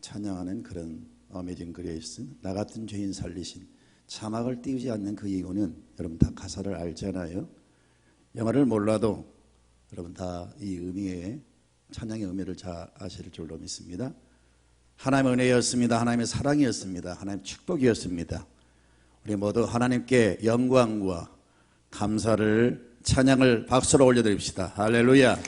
찬양하는 그런 어메이징 그레이스, 나 같은 죄인 살리신, 자막을 띄우지 않는 그 이유는 여러분 다 가사를 알잖아요. 영어를 몰라도 여러분 다 이 의미의 찬양의 의미를 잘 아실 줄로 믿습니다. 하나님의 은혜였습니다. 하나님의 사랑이었습니다. 하나님의 축복이었습니다. 우리 모두 하나님께 영광과 감사를, 찬양을 박수로 올려드립시다. 할렐루야.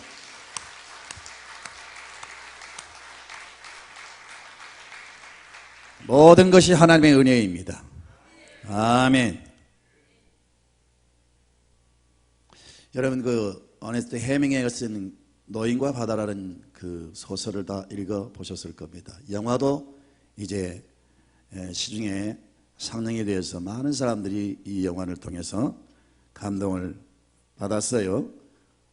모든 것이 하나님의 은혜입니다. 아멘. 여러분 그 어네스트 해밍웨이가 쓴 노인과 바다라는 그 소설을 다 읽어보셨을 겁니다. 영화도 이제 시중에 상영이 되어서 많은 사람들이 이 영화를 통해서 감동을 받았어요.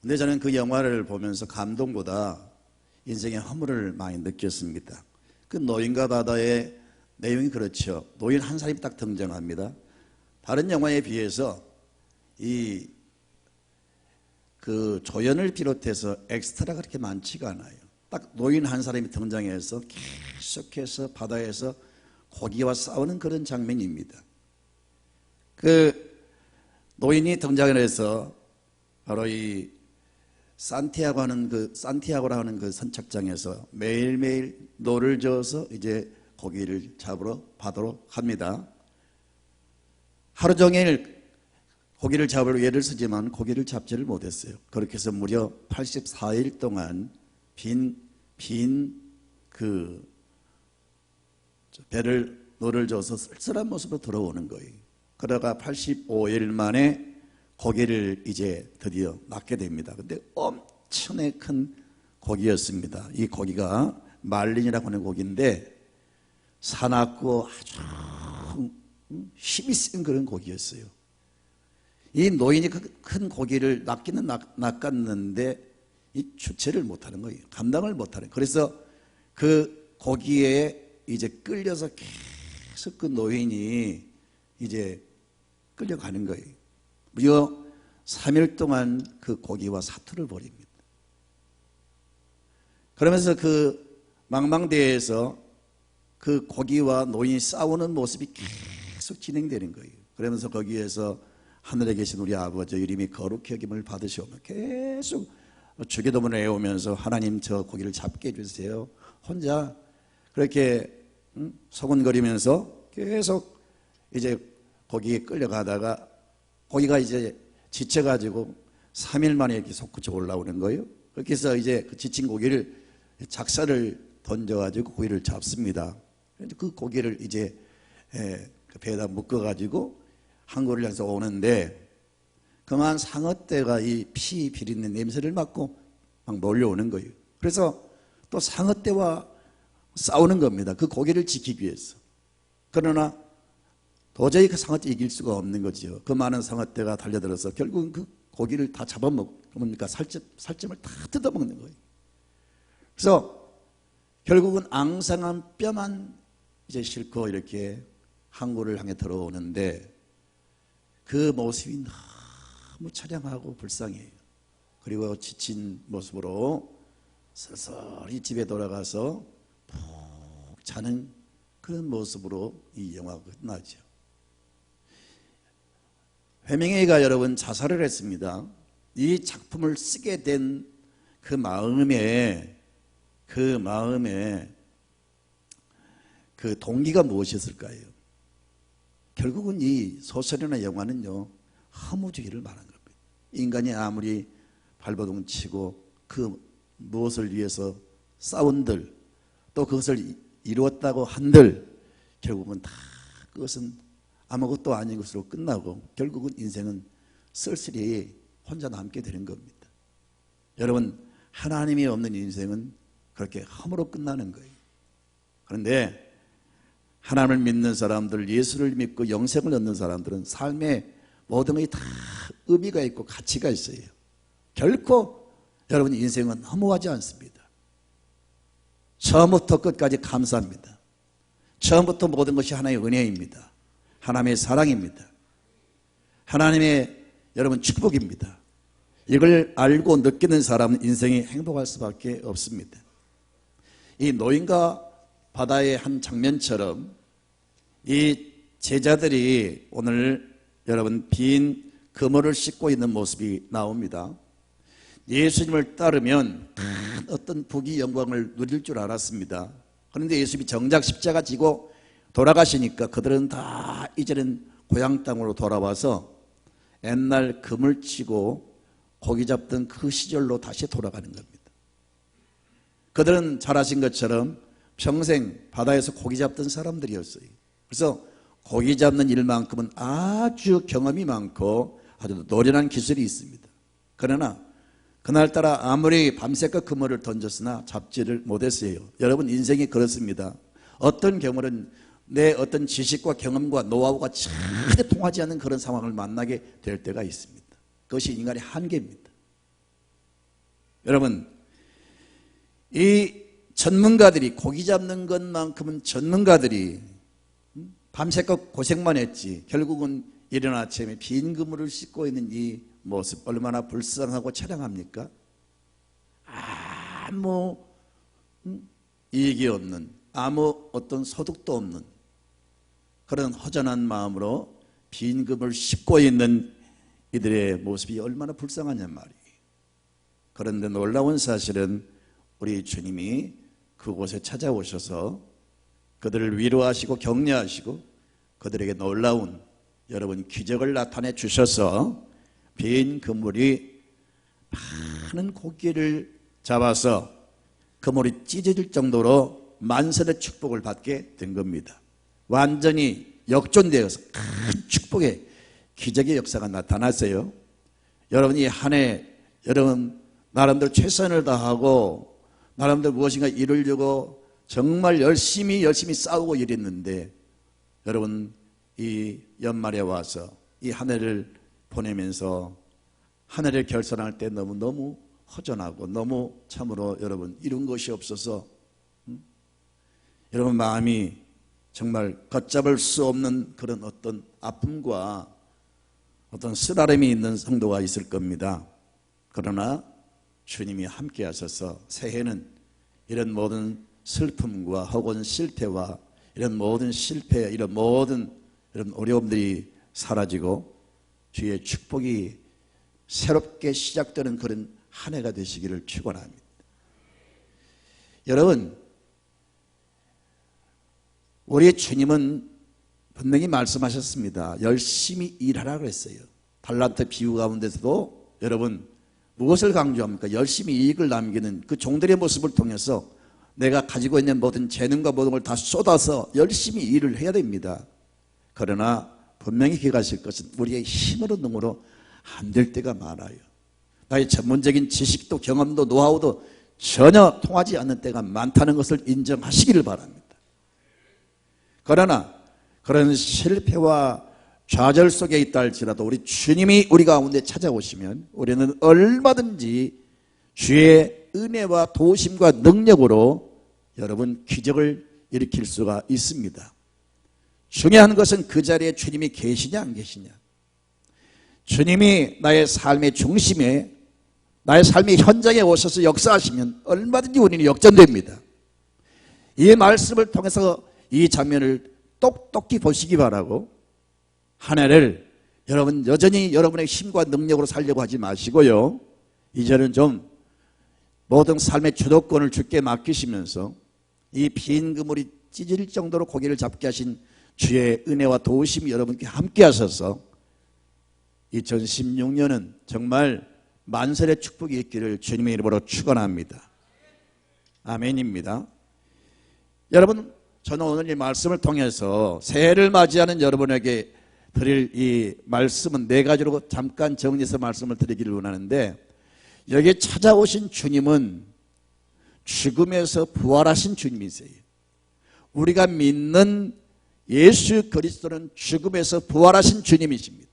근데 저는 그 영화를 보면서 감동보다 인생의 허물을 많이 느꼈습니다. 그 노인과 바다의 내용이 그렇죠. 노인 한 사람이 딱 등장합니다. 다른 영화에 비해서 그 조연을 비롯해서 엑스트라가 그렇게 많지가 않아요. 딱 노인 한 사람이 등장해서 계속해서 바다에서 고기와 싸우는 그런 장면입니다. 그 노인이 등장을 해서 바로 이 산티아고라고 하는 그 선착장에서 매일매일 노를 저어서 이제 고기를 잡으러 바다로 갑니다. 하루 종일 고기를 잡으러 애를 쓰지만 고기를 잡지를 못했어요. 그렇게 해서 무려 84일 동안 빈 그 배를 노를 저어서 쓸쓸한 모습으로 들어오는 거예요. 그러다가 85일 만에 고기를 이제 드디어 낚게 됩니다. 근데 엄청나게 큰 고기였습니다. 이 고기가 말린이라고 하는 고기인데 사납고 아주 힘이 센 그런 고기였어요. 이 노인이 큰 고기를 낚기는 낚았는데 이 주체를 못하는 거예요. 감당을 못하는. 그래서 그 고기에 이제 끌려서 계속 그 노인이 이제 끌려가는 거예요. 무려 3일 동안 그 고기와 사투를 벌입니다. 그러면서 그 망망대해에서 그 고기와 노인이 싸우는 모습이 계속 진행되는 거예요. 그러면서 거기에서 하늘에 계신 우리 아버지 이름이 거룩히 여김을 받으시오며 계속 주기도문을 외우면서 하나님 저 고기를 잡게 해주세요. 혼자 그렇게 소곤거리면서 계속 이제 고기에 끌려가다가 고기가 이제 지쳐가지고 3일 만에 이렇게 솟구쳐 올라오는 거예요. 그렇게 해서 이제 그 지친 고기를 작사를 던져가지고 고기를 잡습니다. 그 고기를 이제 그 배에다 묶어가지고 항구를 향해서 오는데 그만 상어떼가 이 피 비린내 냄새를 맡고 막 몰려오는 거예요. 그래서 또 상어떼와 싸우는 겁니다. 그 고기를 지키기 위해서. 그러나 도저히 그 상어떼 이길 수가 없는 거죠. 그 많은 상어떼가 달려들어서 결국은 그 고기를 다 잡아먹으니까 살점을 다 뜯어먹는 거예요. 그래서 결국은 앙상한 뼈만 이제 싣고 이렇게 항구를 향해 들어오는데 그 모습이 너무 처량하고 불쌍해요. 그리고 지친 모습으로 서서히 집에 돌아가서 푹 자는 그런 모습으로 이 영화가 끝나죠. 해밍웨이가 여러분 자살을 했습니다. 이 작품을 쓰게 된 그 마음에 그 동기가 무엇이었을까요? 결국은 이 소설이나 영화는요 허무주의를 말하는 겁니다. 인간이 아무리 발버둥 치고 그 무엇을 위해서 싸운들 또 그것을 이루었다고 한들 결국은 다 그것은 아무것도 아닌 것으로 끝나고 결국은 인생은 쓸쓸히 혼자 남게 되는 겁니다. 여러분 하나님이 없는 인생은 그렇게 허무로 끝나는 거예요. 그런데 하나님을 믿는 사람들, 예수를 믿고 영생을 얻는 사람들은 삶의 모든 것이 다 의미가 있고 가치가 있어요. 결코 여러분 인생은 허무하지 않습니다. 처음부터 끝까지 감사합니다. 처음부터 모든 것이 하나님의 은혜입니다. 하나님의 사랑입니다. 하나님의 여러분 축복입니다. 이걸 알고 느끼는 사람은 인생이 행복할 수밖에 없습니다. 이 노인과 바다의 한 장면처럼 이 제자들이 오늘 여러분 빈 그물을 씻고 있는 모습이 나옵니다. 예수님을 따르면 어떤 복이 영광을 누릴 줄 알았습니다. 그런데 예수님이 정작 십자가 지고 돌아가시니까 그들은 다 이제는 고향 땅으로 돌아와서 옛날 그물 치고 고기 잡던 그 시절로 다시 돌아가는 겁니다. 그들은 잘 아신 것처럼 평생 바다에서 고기 잡던 사람들이었어요. 그래서 고기 잡는 일만큼은 아주 경험이 많고 아주 노련한 기술이 있습니다. 그러나 그날따라 아무리 밤새껏 그물을 던졌으나 잡지를 못했어요. 여러분 인생이 그렇습니다. 어떤 경우는 내 어떤 지식과 경험과 노하우가 전혀 통하지 않는 그런 상황을 만나게 될 때가 있습니다. 그것이 인간의 한계입니다. 여러분 이 전문가들이 고기 잡는 것만큼은 전문가들이 밤새껏 고생만 했지 결국은 이른 아침에 빈 그물을 씻고 있는 이 모습 얼마나 불쌍하고 처량합니까? 아무 이익이 없는 아무 어떤 소득도 없는 그런 허전한 마음으로 빈 그물을 씻고 있는 이들의 모습이 얼마나 불쌍하냔 말이에요. 그런데 놀라운 사실은 우리 주님이 그곳에 찾아오셔서 그들을 위로하시고 격려하시고 그들에게 놀라운 여러분 기적을 나타내 주셔서 빈 그물이 많은 고기를 잡아서 그물이 찢어질 정도로 만선의 축복을 받게 된 겁니다. 완전히 역전되어서 큰 축복의 기적의 역사가 나타났어요. 여러분이 한 해 여러분 나름대로 최선을 다하고 나름대로 무엇인가 이루려고 정말 열심히 싸우고 이랬는데 여러분 이 연말에 와서 이 한 해를 보내면서 한 해를 결산할 때 너무 허전하고 너무 참으로 여러분 이룬 것이 없어서 여러분 마음이 정말 걷잡을 수 없는 그런 어떤 아픔과 어떤 쓰라림이 있는 성도가 있을 겁니다. 그러나 주님이 함께 하셔서 새해는 이런 모든 슬픔과 혹은 실패와 이런 모든 실패 이런 모든 이런 어려움들이 사라지고 주의 축복이 새롭게 시작되는 그런 한 해가 되시기를 축원합니다. 여러분 우리 주님은 분명히 말씀하셨습니다. 열심히 일하라 그랬어요. 달란트 비유 가운데서도 여러분 무엇을 강조합니까? 열심히 이익을 남기는 그 종들의 모습을 통해서 내가 가지고 있는 모든 재능과 모든 걸 다 쏟아서 열심히 일을 해야 됩니다. 그러나 분명히 기억하실 것은 우리의 힘으로 능으로 안 될 때가 많아요. 나의 전문적인 지식도 경험도 노하우도 전혀 통하지 않는 때가 많다는 것을 인정하시기를 바랍니다. 그러나 그런 실패와 좌절 속에 있다 할지라도 우리 주님이 우리 가운데 찾아오시면 우리는 얼마든지 주의 은혜와 도우심과 능력으로 여러분 기적을 일으킬 수가 있습니다. 중요한 것은 그 자리에 주님이 계시냐 안 계시냐. 주님이 나의 삶의 중심에 나의 삶의 현장에 오셔서 역사하시면 얼마든지 우리는 역전됩니다. 이 말씀을 통해서 이 장면을 똑똑히 보시기 바라고 한 해를 여러분 여전히 여러분의 힘과 능력으로 살려고 하지 마시고요. 이제는 좀 모든 삶의 주도권을 주께 맡기시면서 이 빈 그물이 찢어질 정도로 고기를 잡게 하신 주의 은혜와 도우심이 여러분께 함께 하셔서 2016년은 정말 만설의 축복이 있기를 주님의 이름으로 축원합니다. 아멘입니다. 여러분 저는 오늘 이 말씀을 통해서 새해를 맞이하는 여러분에게 드릴 이 말씀은 네 가지로 잠깐 정리해서 말씀을 드리기를 원하는데 여기에 찾아오신 주님은 죽음에서 부활하신 주님이세요. 우리가 믿는 예수 그리스도는 죽음에서 부활하신 주님이십니다.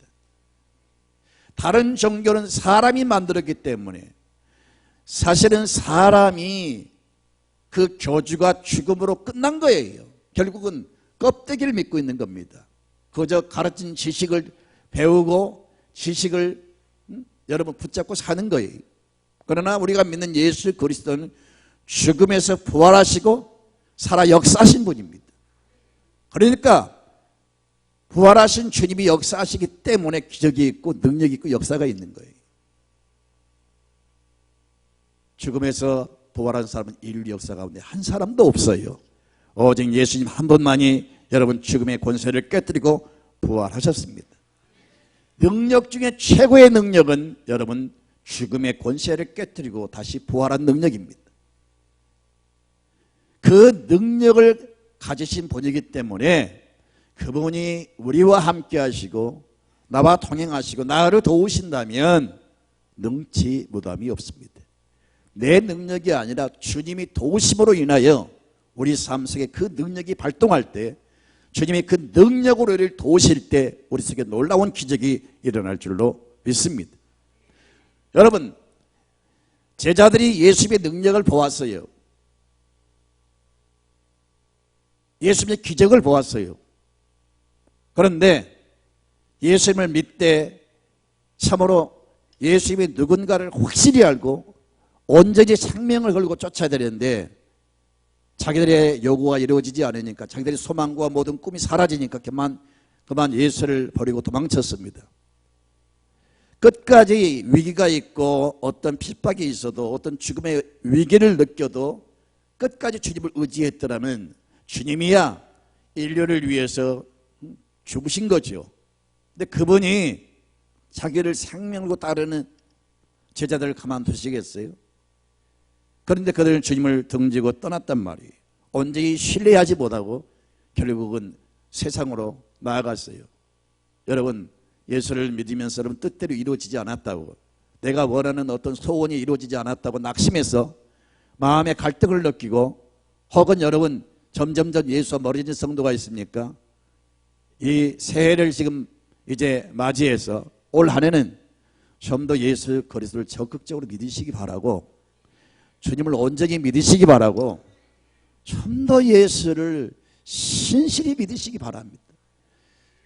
다른 종교는 사람이 만들었기 때문에 사실은 사람이 그 교주가 죽음으로 끝난 거예요. 결국은 껍데기를 믿고 있는 겁니다. 그저 가르친 지식을 배우고 지식을 여러분 붙잡고 사는 거예요. 그러나 우리가 믿는 예수 그리스도는 죽음에서 부활하시고 살아 역사하신 분입니다. 그러니까 부활하신 주님이 역사하시기 때문에 기적이 있고 능력이 있고 역사가 있는 거예요. 죽음에서 부활한 사람은 인류 역사 가운데 한 사람도 없어요. 오직 예수님 한 분만이 여러분 죽음의 권세를 깨뜨리고 부활하셨습니다. 능력 중에 최고의 능력은 여러분 죽음의 권세를 깨뜨리고 다시 부활한 능력입니다. 그 능력을 가지신 분이기 때문에 그분이 우리와 함께 하시고 나와 동행하시고 나를 도우신다면 능치 무담이 없습니다. 내 능력이 아니라 주님이 도우심으로 인하여 우리 삶 속에 그 능력이 발동할 때 주님이 그 능력으로 우리를 도우실 때 우리 속에 놀라운 기적이 일어날 줄로 믿습니다. 여러분, 제자들이 예수님의 능력을 보았어요. 예수님의 기적을 보았어요. 그런데 예수님을 믿되 참으로 예수님이 누군가를 확실히 알고 온전히 생명을 걸고 쫓아야 되는데 자기들의 요구가 이루어지지 않으니까 자기들의 소망과 모든 꿈이 사라지니까 그만 예수를 버리고 도망쳤습니다. 끝까지 위기가 있고 어떤 핍박이 있어도 어떤 죽음의 위기를 느껴도 끝까지 주님을 의지했더라면 주님이야 인류를 위해서 죽으신 거죠. 근데 그분이 자기를 생명으로 따르는 제자들을 가만두시겠어요? 그런데 그들은 주님을 등지고 떠났단 말이에요. 온전히 신뢰하지 못하고 결국은 세상으로 나아갔어요. 여러분, 예수를 믿으면서 여러분 뜻대로 이루어지지 않았다고, 내가 원하는 어떤 소원이 이루어지지 않았다고 낙심해서 마음의 갈등을 느끼고, 혹은 여러분 점점점 예수와 멀어지는 성도가 있습니까? 이 새해를 지금 이제 맞이해서 올 한 해는 좀 더 예수 그리스도를 적극적으로 믿으시기 바라고, 주님을 온전히 믿으시기 바라고, 좀 더 예수를 신실히 믿으시기 바랍니다.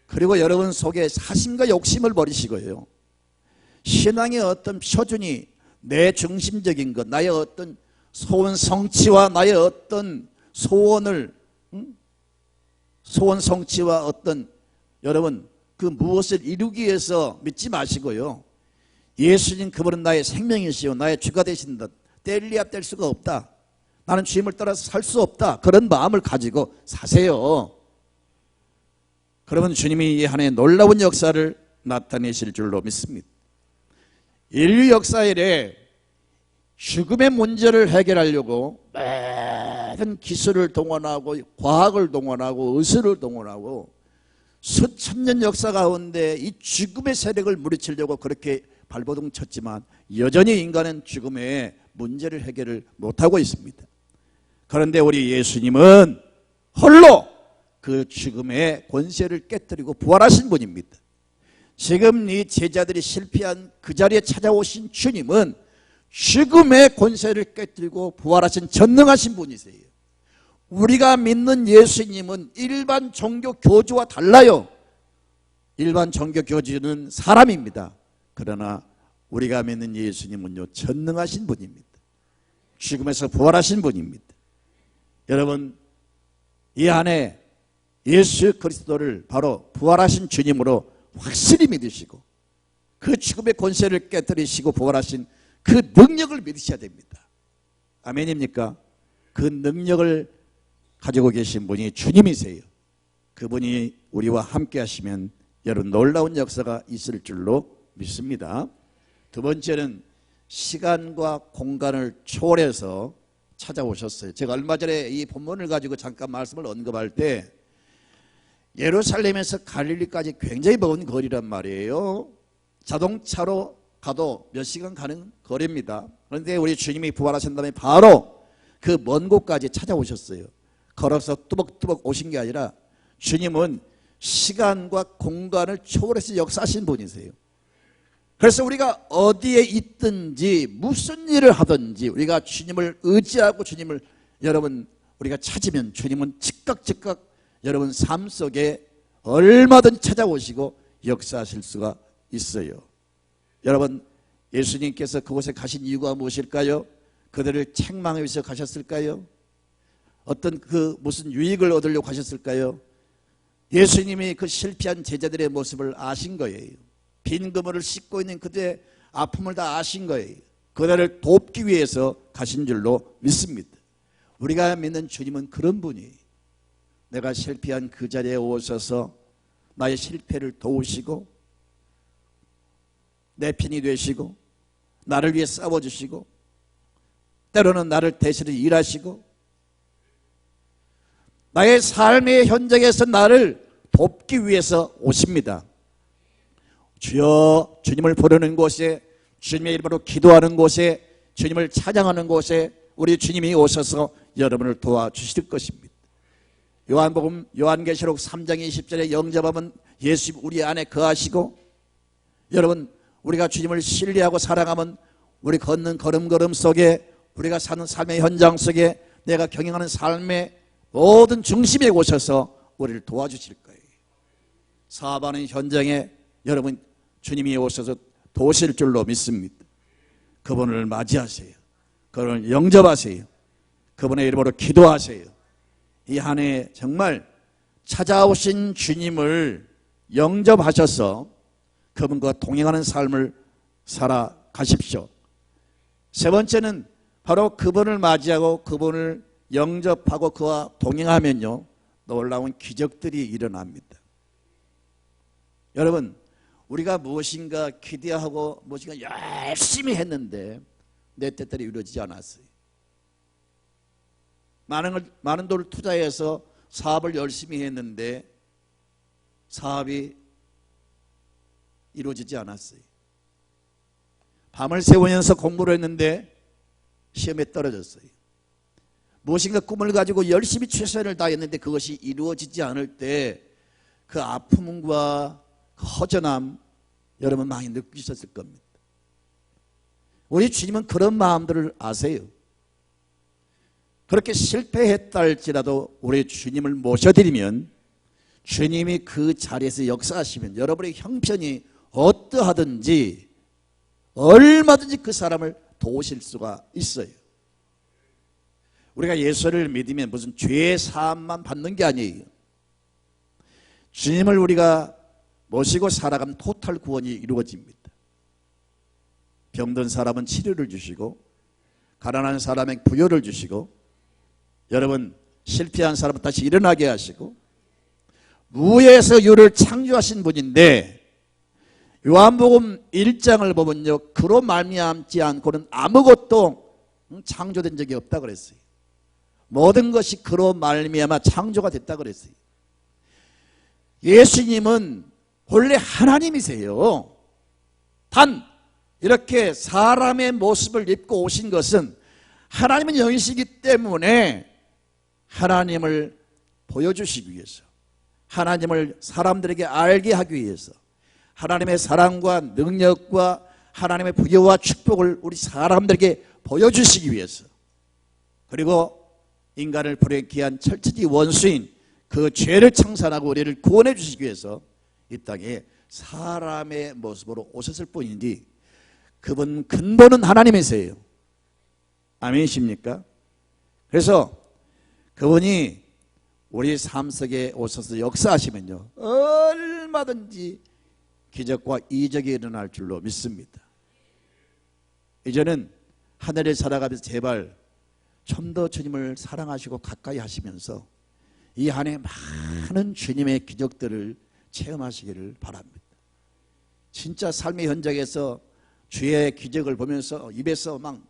그리고 여러분 속에 사심과 욕심을 버리시고요, 신앙의 어떤 표준이 내 중심적인 것, 나의 어떤 소원 성취와 나의 어떤 소원 성취와 어떤 여러분 그 무엇을 이루기 위해서 믿지 마시고요, 예수님 그분은 나의 생명이시요 나의 주가 되신다, 뗄래야 뗄 수가 없다, 나는 주님을 따라서 살 수 없다, 그런 마음을 가지고 사세요. 그러면 주님이 이 한 해 놀라운 역사를 나타내실 줄로 믿습니다. 인류 역사에 죽음의 문제를 해결하려고 많은 기술을 동원하고 과학을 동원하고 의술을 동원하고 수천 년 역사 가운데 이 죽음의 세력을 물리치려고 그렇게 발버둥 쳤지만 여전히 인간은 죽음의 문제를 해결을 못하고 있습니다. 그런데 우리 예수님은 홀로 그 죽음의 권세를 깨뜨리고 부활하신 분입니다. 지금 이 제자들이 실패한 그 자리에 찾아오신 주님은 죽음의 권세를 깨뜨리고 부활하신 전능하신 분이세요. 우리가 믿는 예수님은 일반 종교 교주와 달라요. 일반 종교 교주는 사람입니다. 그러나 우리가 믿는 예수님은요, 전능하신 분입니다. 죽음에서 부활하신 분입니다. 여러분, 이 안에 예수 그리스도를 바로 부활하신 주님으로 확실히 믿으시고 그 죽음의 권세를 깨뜨리시고 부활하신 그 능력을 믿으셔야 됩니다. 아멘입니까? 그 능력을 가지고 계신 분이 주님이세요. 그분이 우리와 함께 하시면 여러분 놀라운 역사가 있을 줄로 믿습니다. 두 번째는 시간과 공간을 초월해서 찾아오셨어요. 제가 얼마 전에 이 본문을 가지고 잠깐 말씀을 언급할 때 예루살렘에서 갈릴리까지 굉장히 먼 거리란 말이에요. 자동차로 가도 몇 시간 가는 거리입니다. 그런데 우리 주님이 부활하신 다음에 바로 그 먼 곳까지 찾아오셨어요. 걸어서 뚜벅뚜벅 오신 게 아니라 주님은 시간과 공간을 초월해서 역사하신 분이세요. 그래서 우리가 어디에 있든지 무슨 일을 하든지 우리가 주님을 의지하고 주님을 여러분 우리가 찾으면 주님은 즉각 여러분 삶 속에 얼마든지 찾아오시고 역사하실 수가 있어요. 여러분, 예수님께서 그곳에 가신 이유가 무엇일까요? 그들을 책망하기 위해서 가셨을까요? 어떤 그 무슨 유익을 얻으려고 하셨을까요? 예수님이 그 실패한 제자들의 모습을 아신 거예요. 빈 그물을 씻고 있는 그들의 아픔을 다 아신 거예요. 그들을 돕기 위해서 가신 줄로 믿습니다. 우리가 믿는 주님은 그런 분이에요. 내가 실패한 그 자리에 오셔서 나의 실패를 도우시고 내 편이 되시고 나를 위해 싸워주시고 때로는 나를 대신해 일하시고 나의 삶의 현장에서 나를 돕기 위해서 오십니다. 주여, 주님을 부르는 곳에, 주님의 이름으로 기도하는 곳에, 주님을 찬양하는 곳에 우리 주님이 오셔서 여러분을 도와주실 것입니다. 요한복음 요한계시록 3장 20절에 영접하면 예수 우리 안에 거하시고, 여러분 우리가 주님을 신뢰하고 사랑하면 우리 걷는 걸음걸음 속에, 우리가 사는 삶의 현장 속에, 내가 경영하는 삶의 모든 중심에 오셔서 우리를 도와주실 거예요. 사업하는 현장에 여러분 주님이 오셔서 도우실 줄로 믿습니다. 그분을 맞이하세요. 그분을 영접하세요. 그분의 이름으로 기도하세요. 이 한 해 정말 찾아오신 주님을 영접하셔서 그분과 동행하는 삶을 살아가십시오. 세 번째는 바로 그분을 맞이하고 그분을 영접하고 그와 동행하면요, 놀라운 기적들이 일어납니다. 여러분, 우리가 무엇인가 기대하고 무엇인가 열심히 했는데 내 뜻대로 이루어지지 않았어요. 많은 돈을 투자해서 사업을 열심히 했는데 사업이 이루어지지 않았어요. 밤을 새우면서 공부를 했는데 시험에 떨어졌어요. 무엇인가 꿈을 가지고 열심히 최선을 다했는데 그것이 이루어지지 않을 때 그 아픔과 그 허전함 여러분 많이 느끼셨을 겁니다. 우리 주님은 그런 마음들을 아세요. 그렇게 실패했다 할지라도 우리 주님을 모셔드리면 주님이 그 자리에서 역사하시면 여러분의 형편이 어떠하든지 얼마든지 그 사람을 도우실 수가 있어요. 우리가 예수를 믿으면 무슨 죄 사함만 받는 게 아니에요. 주님을 우리가 모시고 살아가면 토탈 구원이 이루어집니다. 병든 사람은 치료를 주시고, 가난한 사람에게 부여를 주시고, 여러분 실패한 사람은 다시 일어나게 하시고, 무에서 유를 창조하신 분인데, 요한복음 1장을 보면요, 그로 말미암지 않고는 아무것도 창조된 적이 없다 그랬어요. 모든 것이 그로 말미암아 창조가 됐다 그랬어요. 예수님은 본래 하나님이세요. 단 이렇게 사람의 모습을 입고 오신 것은 하나님은 영이시기 때문에 하나님을 보여주시기 위해서, 하나님을 사람들에게 알게 하기 위해서, 하나님의 사랑과 능력과 하나님의 부여와 축복을 우리 사람들에게 보여주시기 위해서, 그리고 인간을 불행케 한 철저히 원수인 그 죄를 청산하고 우리를 구원해 주시기 위해서 이 땅에 사람의 모습으로 오셨을 뿐이지 그분 근본은 하나님이세요. 아멘이십니까? 그래서 그분이 우리 삶 속에 오셔서 역사하시면요, 얼마든지 기적과 이적이 일어날 줄로 믿습니다. 이제는 하늘에 살아가면서 제발 좀 더 주님을 사랑하시고 가까이 하시면서 이 한 해 많은 주님의 기적들을 체험하시기를 바랍니다. 진짜 삶의 현장에서 주의 기적을 보면서 입에서 막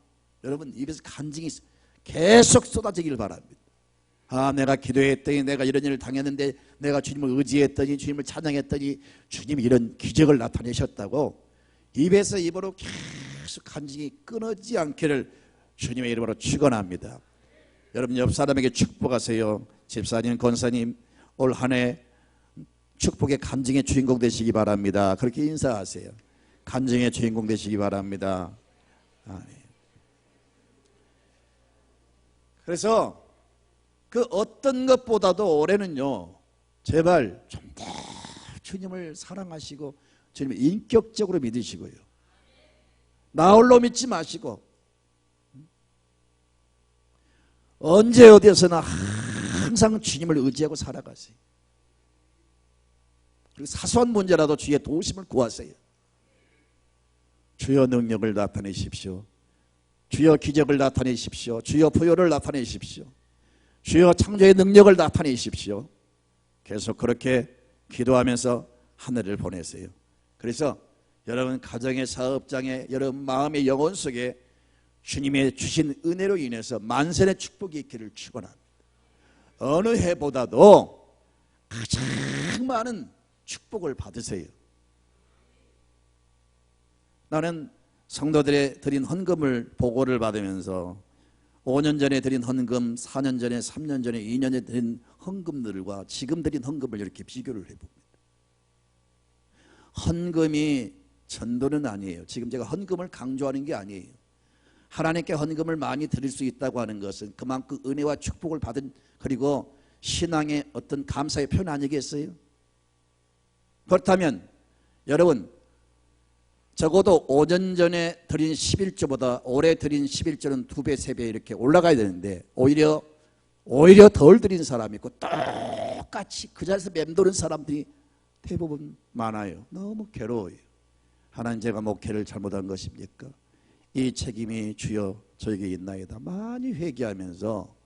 여러분 입에서 간증이 계속 쏟아지기를 바랍니다. 아, 내가 기도했더니 내가 이런 일을 당했는데 내가 주님을 의지했더니 주님을 찬양했더니 주님이 이런 기적을 나타내셨다고 입에서 입으로 계속 간증이 끊어지지 않기를 주님의 이름으로 축원합니다. 여러분 옆 사람에게 축복하세요. 집사님, 권사님, 올 한 해 축복의 간증의 주인공 되시기 바랍니다. 그렇게 인사하세요. 간증의 주인공 되시기 바랍니다. 그래서 그 어떤 것보다도 올해는요, 제발 좀 더 주님을 사랑하시고 주님을 인격적으로 믿으시고요, 나 홀로 믿지 마시고 언제 어디에서나 항상 주님을 의지하고 살아가세요. 그리고 사소한 문제라도 주의 도우심을 구하세요. 주여 능력을 나타내십시오. 주여 기적을 나타내십시오. 주여 부요를 나타내십시오. 주여 창조의 능력을 나타내십시오. 계속 그렇게 기도하면서 하늘을 보내세요. 그래서 여러분 가정의 사업장에 여러분 마음의 영혼 속에 주님의 주신 은혜로 인해서 만선의 축복이 있기를 축원합니다. 어느 해보다도 가장 많은 축복을 받으세요. 나는 성도들의 드린 헌금을 보고를 받으면서 5년 전에 드린 헌금, 4년 전에, 3년 전에, 2년 전에 드린 헌금들과 지금 드린 헌금을 이렇게 비교를 해봅니다. 헌금이 전도는 아니에요. 지금 제가 헌금을 강조하는 게 아니에요. 하나님께 헌금을 많이 드릴 수 있다고 하는 것은 그만큼 은혜와 축복을 받은, 그리고 신앙의 어떤 감사의 표현 아니겠어요? 그렇다면 여러분 적어도 5년 전에 드린 11조보다 올해 드린 11조는 2배, 3배 이렇게 올라가야 되는데 오히려 덜 드린 사람이 있고 똑같이 그 자리에서 맴도는 사람들이 대부분 많아요. 너무 괴로워요. 하나님, 제가 목회를 잘못한 것입니까? 이 책임이 주여 저에게 있나이다. 많이 회개하면서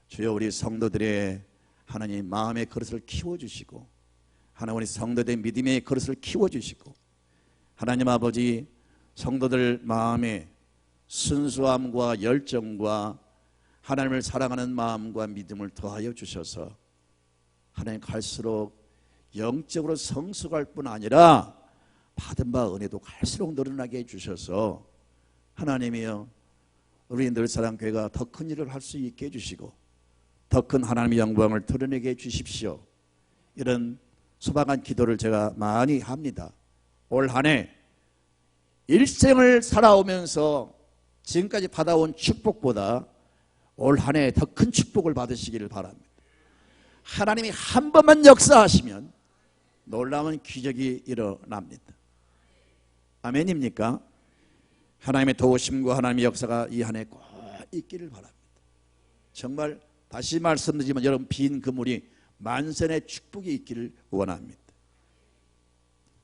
주여 우리 성도들의 하나님 마음의 그릇을 키워주시고, 하나님 우리 성도들의 믿음의 그릇을 키워주시고, 하나님 아버지 성도들 마음에 순수함과 열정과 하나님을 사랑하는 마음과 믿음을 더하여 주셔서 하나님 갈수록 영적으로 성숙할 뿐 아니라 받은 바 은혜도 갈수록 늘어나게 해주셔서 하나님이여 우리 늘사랑교회가 더 큰 일을 할 수 있게 해주시고 더 큰 하나님의 영광을 드러내게 해주십시오. 이런 소박한 기도를 제가 많이 합니다. 올 한 해 일생을 살아오면서 지금까지 받아온 축복보다 올 한 해 더 큰 축복을 받으시기를 바랍니다. 하나님이 한 번만 역사하시면 놀라운 기적이 일어납니다. 아멘입니까? 하나님의 도우심과 하나님의 역사가 이 한 해 꼭 있기를 바랍니다. 정말 다시 말씀드리지만 여러분 빈 그물이 만선의 축복이 있기를 원합니다.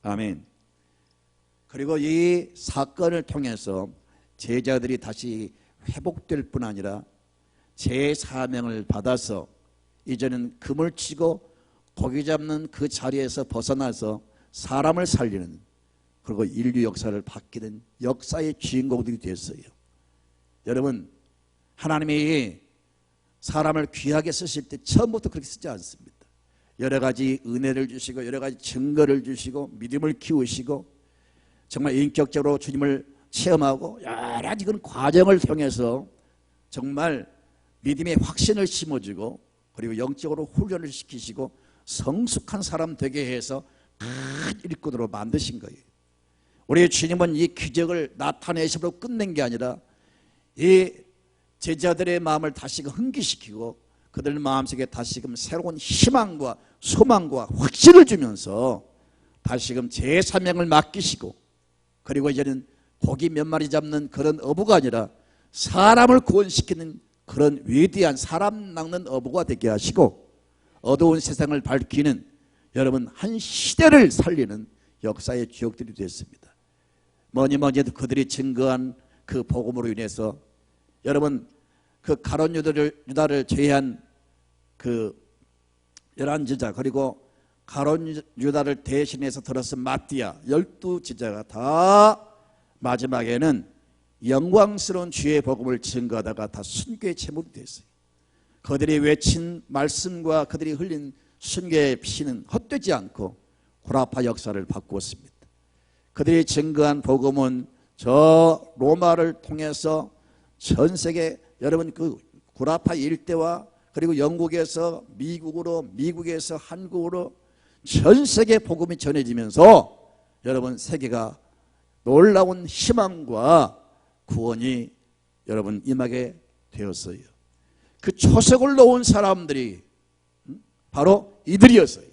아멘. 그리고 이 사건을 통해서 제자들이 다시 회복될 뿐 아니라 제 사명을 받아서 이제는 금을 치고 고기 잡는 그 자리에서 벗어나서 사람을 살리는, 그리고 인류 역사를 바뀌는 역사의 주인공들이 됐어요. 여러분, 하나님이 사람을 귀하게 쓰실 때 처음부터 그렇게 쓰지 않습니다. 여러 가지 은혜를 주시고 여러 가지 증거를 주시고 믿음을 키우시고 정말 인격적으로 주님을 체험하고 여러 가지 그런 과정을 통해서 정말 믿음의 확신을 심어주고 그리고 영적으로 훈련을 시키시고 성숙한 사람 되게 해서 큰 일꾼으로 만드신 거예요. 우리 주님은 이 기적을 나타내심으로 끝낸 게 아니라 이 제자들의 마음을 다시금 흥기시키고 그들 마음속에 다시금 새로운 희망과 소망과 확신을 주면서 다시금 제 사명을 맡기시고, 그리고 이제는 고기 몇 마리 잡는 그런 어부가 아니라 사람을 구원시키는 그런 위대한 사람 낚는 어부가 되게 하시고 어두운 세상을 밝히는 여러분 한 시대를 살리는 역사의 기억들이 됐습니다. 뭐니 해도 그들이 증거한 그 복음으로 인해서 여러분 그 가룟 유다를 제외한 그 11제자, 그리고 가룟 유다를 대신해서 들어선 마띠아 12제자가 다 마지막에는 영광스러운 주의 복음을 증거하다가 다 순교의 제물이 됐어요. 그들이 외친 말씀과 그들이 흘린 순교의 피는 헛되지 않고 구라파 역사를 바꾸었습니다. 그들이 증거한 복음은 저 로마를 통해서 전 세계 여러분 그 구라파 일대와 그리고 영국에서 미국으로, 미국에서 한국으로 전 세계 복음이 전해지면서 여러분 세계가 놀라운 희망과 구원이 여러분 임하게 되었어요. 그 초석을 놓은 사람들이 바로 이들이었어요.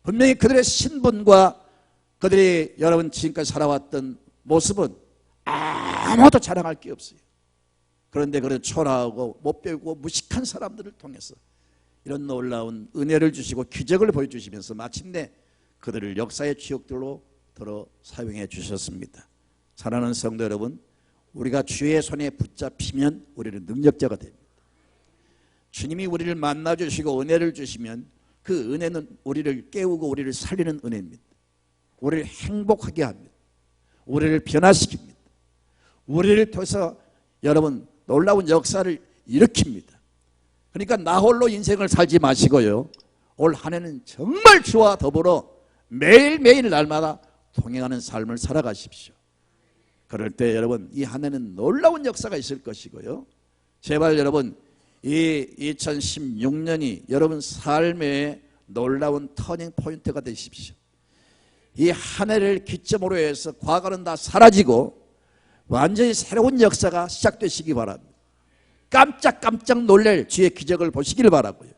분명히 그들의 신분과 그들이 여러분 지금까지 살아왔던 모습은 아무도 자랑할 게 없어요. 그런데 그런 초라하고 못 배우고 무식한 사람들을 통해서 이런 놀라운 은혜를 주시고 기적을 보여주시면서 마침내 그들을 역사의 주역들로 들어 사용해 주셨습니다. 사랑하는 성도 여러분, 우리가 주의 손에 붙잡히면 우리는 능력자가 됩니다. 주님이 우리를 만나주시고 은혜를 주시면 그 은혜는 우리를 깨우고 우리를 살리는 은혜입니다. 우리를 행복하게 합니다. 우리를 변화시킵니다. 우리를 통해서 여러분 놀라운 역사를 일으킵니다. 그러니까 나 홀로 인생을 살지 마시고요, 올 한 해는 정말 주와 더불어 매일매일 날마다 동행하는 삶을 살아가십시오. 그럴 때 여러분 이 한 해는 놀라운 역사가 있을 것이고요, 제발 여러분 이 2016년이 여러분 삶의 놀라운 터닝 포인트가 되십시오. 이 한 해를 기점으로 해서 과거는 다 사라지고 완전히 새로운 역사가 시작되시기 바랍니다. 깜짝깜짝 놀랄 주의 기적을 보시길 바라고요.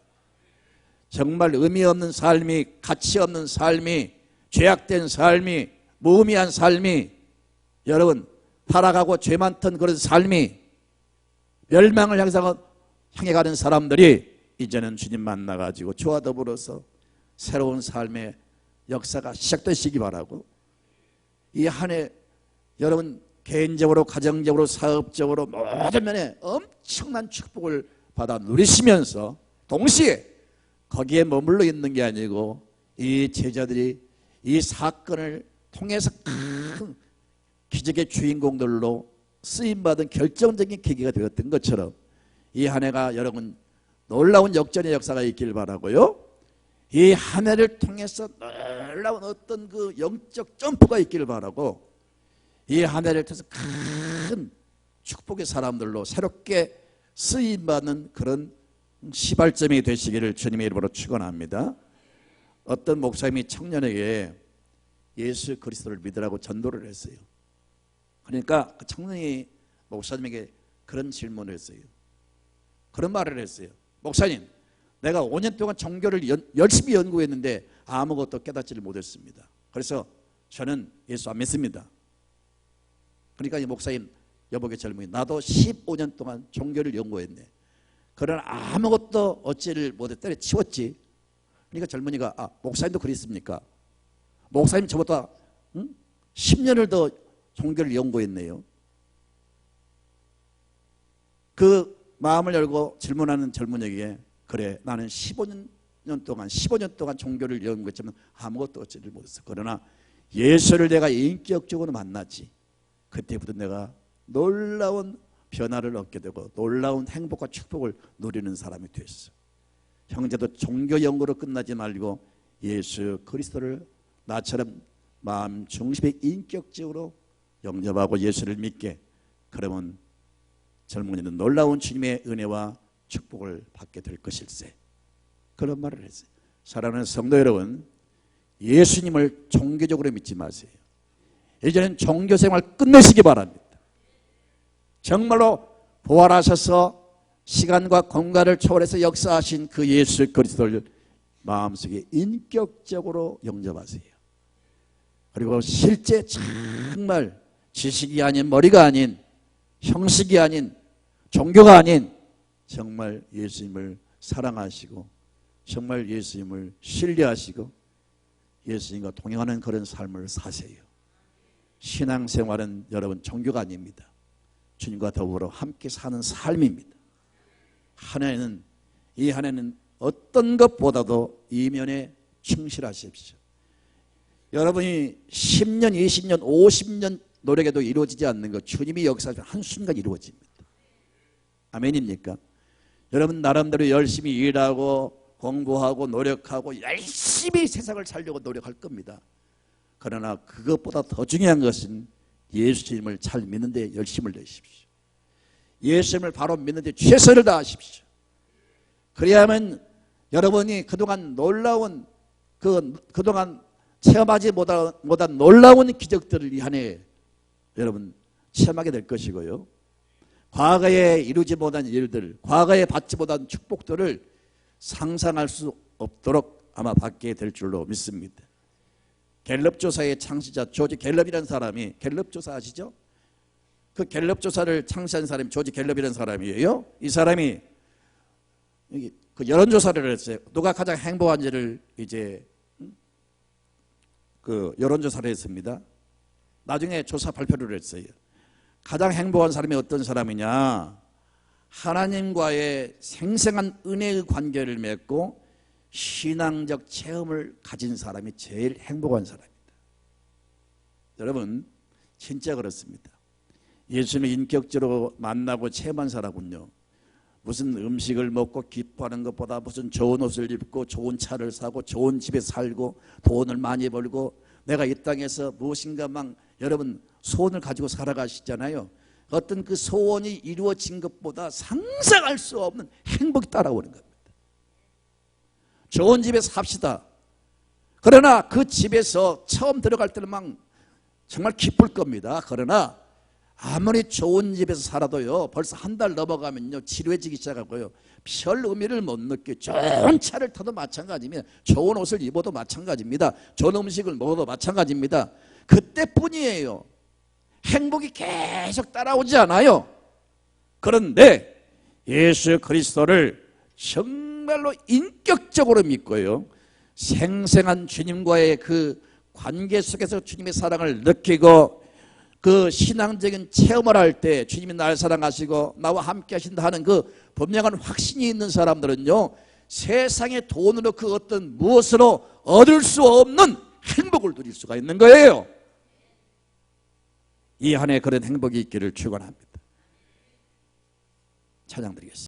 정말 의미 없는 삶이, 가치 없는 삶이, 죄악된 삶이, 무의미한 삶이, 여러분 타락하고 죄 많던 그런 삶이 멸망을 향해 가는 사람들이 이제는 주님 만나가지고 주와 더불어서 새로운 삶의 역사가 시작되시기 바라고, 이 한 해 여러분 개인적으로, 가정적으로, 사업적으로 모든 면에 엄청난 축복을 받아 누리시면서 동시에 거기에 머물러 있는 게 아니고 이 제자들이 이 사건을 통해서 큰 기적의 주인공들로 쓰임받은 결정적인 계기가 되었던 것처럼 이 한 해가 여러분 놀라운 역전의 역사가 있길 바라고요, 이 한 해를 통해서 놀라운 어떤 그 영적 점프가 있기를 바라고, 이 한 해를 통해서 큰 축복의 사람들로 새롭게 쓰임받는 그런 시발점이 되시기를 주님의 이름으로 축원합니다. 어떤 목사님이 청년에게 예수 그리스도를 믿으라고 전도를 했어요. 그러니까 그 청년이 목사님에게 그런 질문을 했어요. 그런 말을 했어요. 목사님, 내가 5년 동안 종교를 열심히 연구했는데 아무것도 깨닫지를 못했습니다. 그래서 저는 예수 안 믿습니다. 그러니까 이 목사님 여보게 젊은이, 나도 15년 동안 종교를 연구했네. 그러나 아무것도 얻지를 못해 때려치웠지. 그러니까 젊은이가, 아, 목사님도 그랬습니까? 목사님 저보다 10년을 더 종교를 연구했네요. 그 마음을 열고 질문하는 젊은이에게, 그래, 나는 15년 동안 종교를 연구했지만 아무것도 얻지를 못했어. 그러나 예수를 내가 인격적으로 만났지. 그때부터 내가 놀라운 변화를 얻게 되고 놀라운 행복과 축복을 누리는 사람이 됐어. 형제도 종교 연구로 끝나지 말고 예수 그리스도를 나처럼 마음 중심에 인격적으로 영접하고 예수를 믿게, 그러면 젊은이는 놀라운 주님의 은혜와 축복을 받게 될 것일세. 그런 말을 했어요. 사랑하는 성도 여러분, 예수님을 종교적으로 믿지 마세요. 이제는 종교생활 끝내시기 바랍니다. 정말로 부활하셔서 시간과 공간을 초월해서 역사하신 그 예수 그리스도를 마음속에 인격적으로 영접하세요. 그리고 실제 정말 지식이 아닌, 머리가 아닌, 형식이 아닌, 종교가 아닌 정말 예수님을 사랑하시고 정말 예수님을 신뢰하시고 예수님과 동행하는 그런 삶을 사세요. 신앙생활은 여러분 종교가 아닙니다. 주님과 더불어 함께 사는 삶입니다. 이 한 해는 어떤 것보다도 이면에 충실하십시오. 여러분이 10년, 20년, 50년 노력해도 이루어지지 않는 것, 주님이 역사하시면 한순간 이루어집니다. 아멘입니까? 여러분 나름대로 열심히 일하고 공부하고 노력하고 열심히 세상을 살려고 노력할 겁니다. 그러나 그것보다 더 중요한 것은 예수님을 잘 믿는 데 열심을 내십시오. 예수님을 바로 믿는 데 최선을 다하십시오. 그래야만 여러분이 그동안 놀라운 그동안 체험하지 못한 놀라운 기적들을 이 한 해 여러분 체험하게 될 것이고요, 과거에 이루지 못한 일들, 과거에 받지 못한 축복들을 상상할 수 없도록 아마 받게 될 줄로 믿습니다. 갤럽 조사의 창시자 조지 갤럽이라는 사람이, 갤럽 조사 아시죠? 그 갤럽 조사를 창시한 사람이 조지 갤럽이라는 사람이에요. 이 사람이 그 여론조사를 했어요. 누가 가장 행복한지를 이제 그 여론조사를 했습니다. 나중에 조사 발표를 했어요. 가장 행복한 사람이 어떤 사람이냐? 하나님과의 생생한 은혜의 관계를 맺고 신앙적 체험을 가진 사람이 제일 행복한 사람입니다. 여러분 진짜 그렇습니다. 예수님을 인격적으로 만나고 체험한 사람은요, 무슨 음식을 먹고 기뻐하는 것보다 무슨 좋은 옷을 입고 좋은 차를 사고 좋은 집에 살고 돈을 많이 벌고 내가 이 땅에서 무엇인가 막 여러분 소원을 가지고 살아가시잖아요. 어떤 그 소원이 이루어진 것보다 상상할 수 없는 행복이 따라오는 겁니다. 좋은 집에 삽시다. 그러나 그 집에서 처음 들어갈 때는 막 정말 기쁠 겁니다. 그러나 아무리 좋은 집에서 살아도요, 벌써 한 달 넘어가면요 지루해지기 시작하고요, 별 의미를 못 느껴요. 좋은 차를 타도 마찬가지입니다. 좋은 옷을 입어도 마찬가지입니다. 좋은 음식을 먹어도 마찬가지입니다. 그때뿐이에요. 행복이 계속 따라오지 않아요. 그런데 예수 그리스도를 정말로 인격적으로 믿고요, 생생한 주님과의 그 관계 속에서 주님의 사랑을 느끼고 그 신앙적인 체험을 할 때 주님이 날 사랑하시고 나와 함께 하신다 하는 그 분명한 확신이 있는 사람들은요, 세상의 돈으로 그 어떤 무엇으로 얻을 수 없는 행복을 누릴 수가 있는 거예요. 이 한 해 그런 행복이 있기를 축원합니다. 찬양 드리겠습니다.